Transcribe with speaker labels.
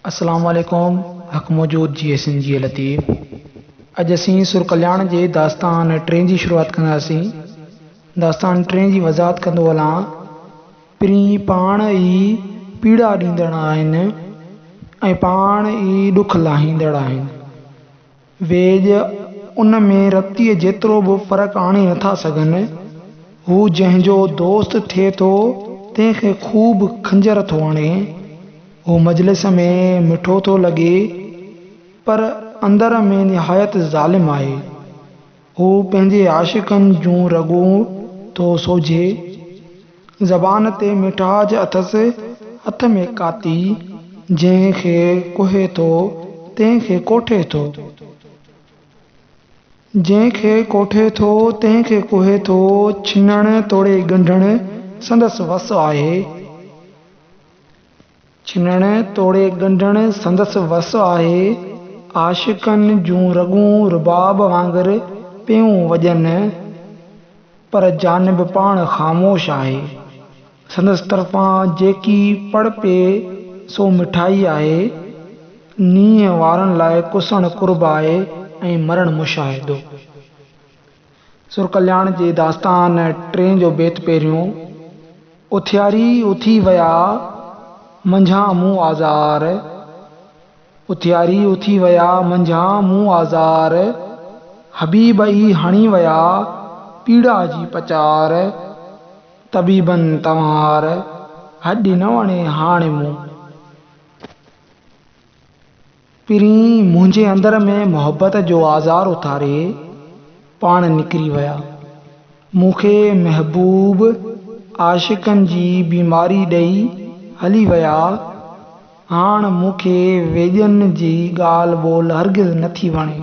Speaker 1: अस्सलाम वालेकुम। हक़ मौजूद जी सिंध जी लतीफ़। अॼु असीं सुर कल्याण जे दास्तान 3 जी शुरूआत कंदासीं। दास्तान 3 जी वज़ाहत कंदो हलां। पिरीं पाण ई पीड़ा ॾींदड़ आहिनि ऐं पाण ई ॾुख लाहींदड़ आहिनि। वेज उन में रतीअ जेतिरो बि फ़र्क़ु आणे नथा सघनि। हू जंहिंजो दोस्त थिए थो तंहिंखे ख़ूब खंजर थो हणे। हू मजलिस में मिठो थो लॻे पर अंदर में निहायत ज़ालिम आहे। हू पंहिंजे आशिक़नि जूं रॻूं थो सोझे। ज़बान ते मिठास अथसि, हथ में काती। जंहिंखे कुहे थो तंहिंखे कोठे थो, जंहिंखे कोठे थो तंहिंखे कुहे थो। छिनण तोड़े ॻंढण संदसि वस आहे। छिनण तोड़े ॻंढण संदसि वस आहे। आशिक़नि जूं रॻूं रुबाब वांगुरु पियूं वॼनि पर जानिब पाण ख़ामोश आहे। संदसि तरफ़ां जेकी पड़ पिए सो मिठाई आहे। नींहं वारनि लाइ कुसण कुर्ब आहे ऐं मरण मुशाहिदो। सुर कल्याण जे दास्तान 3 जो बेत पहिरियों। उथियारी उथी विया मंझां मूं आज़ार। उथियारी उथी विया मंझां मूं आज़ार। हबीब ई हणी विया पीड़ा जी पचार। तबीबनि तव्हार हॾी न वणे हाणे मूं। पिरीं मुंहिंजे अंदर में मोहबत जो आज़ार उथारे पाण निकिरी विया। मूंखे महबूब आशिक़नि जी बीमारी ॾेई हली विया। हाण मूंखे वेॼनि जी ॻाल्हि ॿोल हरगिज़ नथी वणे।